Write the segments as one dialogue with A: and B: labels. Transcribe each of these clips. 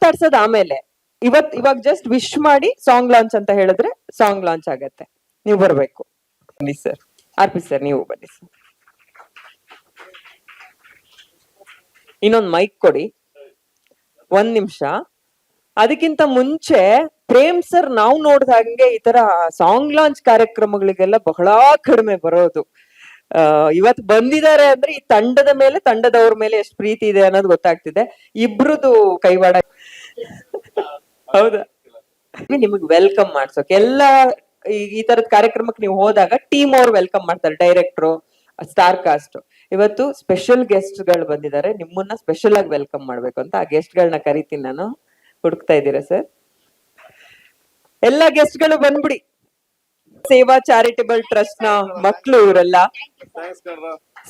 A: ಮಾತಾಡ್ಸೋದ್ ಆಮೇಲೆ. ಇವಾಗ just wish ಮಾಡಿ ಸಾಂಗ್ ಲಾಂಚ್ ಅಂತ ಹೇಳಿದ್ರೆ ಸಾಂಗ್ ಲಾಂಚ್ ಆಗತ್ತೆ. ನೀವು ಬರ್ಬೇಕು. ಬನ್ನಿ ಸರ್. ಆರ್ಪಿ ಸರ್ ನೀವು ಬನ್ನಿ ಸರ್. ಇನ್ನೊಂದು ಮೈಕ್ ಕೊಡಿ, 1 ನಿಮಿಷ. ಅದಕ್ಕಿಂತ ಮುಂಚೆ ಪ್ರೇಮ್ ಸರ್ ನಾವು ನೋಡ್ದ ಹಾಗೆ ಈ ತರ ಸಾಂಗ್ ಲಾಂಚ್ ಕಾರ್ಯಕ್ರಮಗಳಿಗೆಲ್ಲ ಬಹಳ ಕಡಿಮೆ ಬರೋದು. ಇವತ್ತು ಬಂದಿದ್ದಾರೆ ಅಂದ್ರೆ ಈ ತಂಡದ ಮೇಲೆ, ತಂಡದವ್ರ ಮೇಲೆ ಎಷ್ಟು ಪ್ರೀತಿ ಇದೆ ಅನ್ನೋದು ಗೊತ್ತಾಗ್ತಿದೆ. ಇಬ್ರದು ಕೈವಾಡ. ಹೌದಾ? ನಿಮಗ್ ವೆಲ್ಕಮ್ ಮಾಡ್ಸೋಕೆ ಎಲ್ಲ ಈ ತರದ ಕಾರ್ಯಕ್ರಮಕ್ಕೆ ನೀವು ಹೋದಾಗ ಟೀಮ್ ಅವ್ರು ವೆಲ್ಕಮ್ ಮಾಡ್ತಾರೆ, ಡೈರೆಕ್ಟ್ರು, ಸ್ಟಾರ್ ಕಾಸ್ಟ್. ಇವತ್ತು ಸ್ಪೆಷಲ್ ಗೆಸ್ಟ್ ಗಳು ಬಂದಿದ್ದಾರೆ, ನಿಮ್ಮನ್ನ ಸ್ಪೆಷಲ್ ಆಗಿ ವೆಲ್ಕಮ್ ಮಾಡ್ಬೇಕು ಅಂತ ಆ ಗೆಸ್ಟ್ ಗಳನ್ನ ಕರಿತೀನಿ ನಾನು. ಹುಡುಕ್ತಾ ಇದ್ದೀರಾ ಸರ್? ಎಲ್ಲ ಗೆಸ್ಟ್ ಗಳು ಬಂದ್ಬಿಡಿ. ಸೇವಾ ಚಾರಿಟಬಲ್ ಟ್ರಸ್ಟ್ ನ ಮಕ್ಳು ಇವರೆಲ್ಲ,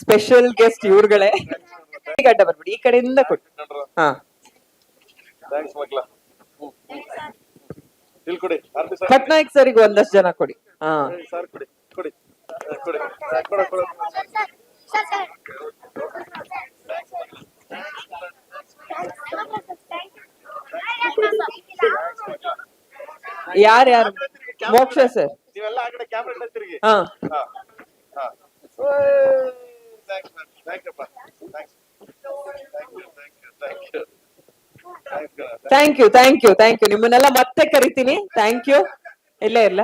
A: ಸ್ಪೆಷಲ್ ಗೆಸ್ಟ್ ಇವ್ರುಗಳೇ. ಗಡ್ಡ ಬರ್ಬಿಡಿ, ಈ ಕಡೆಯಿಂದ ಕೊಡಿ. ಹಾ, ಪಟ್ನಾಯಕ್ ಸರಿಗೆ ಒಂದಷ್ಟು ಜನ ಕೊಡಿ. ಹಾ, ಯಾರ್ಯಾರು? ಮೋಕ್ಷ ಸರ್. ಹಾ, ಥ್ಯಾಂಕ್ ಯು. ನಿಮ್ಮನ್ನೆಲ್ಲ ಮತ್ತೆ ಕರಿತೀನಿ. Thank you. ಇಲ್ಲೇ ಇಲ್ಲ.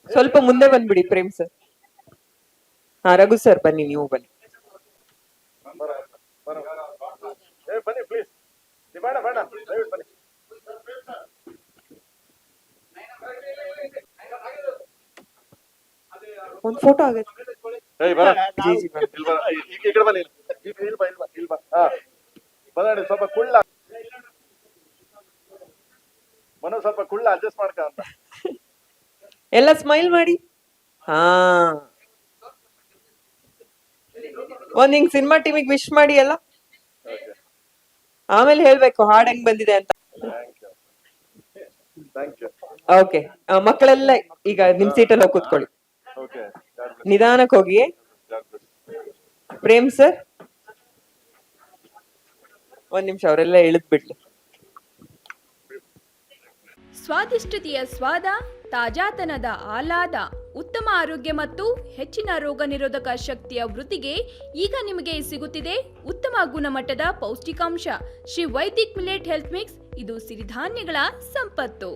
A: ಸ್ವಲ್ಪ ಮುಂದೆ ಬಂದ್ಬಿಡಿ ಪ್ರೇಮ್ ಸರ್. ಹಾ, ರಘು ಸರ್ ಬನ್ನಿ, ನೀವು ಬನ್ನಿ. ಒಂದು ಫೋಟೋ ಆಗತ್ತೆ. ಸ್ವಲ್ಪ ಕುಳ್ಳ ಮನೋ, ಸ್ವಲ್ಪ ಕುಳ್ಳ ಅಡ್ಜಸ್ಟ್ ಮಾಡ್ಕ ಅಂತ. ಎಲ್ಲ ಸ್ಮೈಲ್ ಮಾಡಿ. ಹಾ, ಒಂದ್ ಹಿಂಗ್ ಸಿನಿಮಾ ಟೀಮಿಗೆ ವಿಶ್ ಮಾಡಿ ಎಲ್ಲ. ಆಮೇಲೆ ಹೇಳ್ಬೇಕು ಹಾಡ್ ಹೆಂಗ್ ಬಂದಿದೆ ಅಂತ. ಓಕೆ, ಮಕ್ಕಳೆಲ್ಲ ಈಗ ನಿಮ್ ಸೀಟಲ್ಲಿ ಹೋಗಿ ಕೂತ್ಕೊಳ್ಳಿ. ನಿಧಾನಕ್ಕೆ ಹೋಗಿ. ಪ್ರೇಮ್ ಸರ್ 1 ನಿಮಿಷ, ಅವರೆಲ್ಲ ಇಳಿದ್ ಬಿಡ್ಲಿ.
B: ಸ್ವಾದಿಷ್ಟತೆಯ ಸ್ವಾದ, ತಾಜಾತನದ ಆಹ್ಲಾದ, ಉತ್ತಮ ಆರೋಗ್ಯ ಮತ್ತು ಹೆಚ್ಚಿನ ರೋಗ ನಿರೋಧಕ ಶಕ್ತಿಯ ವೃದ್ಧಿಗೆ ಈಗ ನಿಮಗೆ ಸಿಗುತ್ತಿದೆ ಉತ್ತಮ ಗುಣಮಟ್ಟದ ಪೌಷ್ಟಿಕಾಂಶ. Shri Vaidik millet health mix. ಇದು ಸಿರಿಧಾನ್ಯಗಳ ಸಂಪತ್ತು.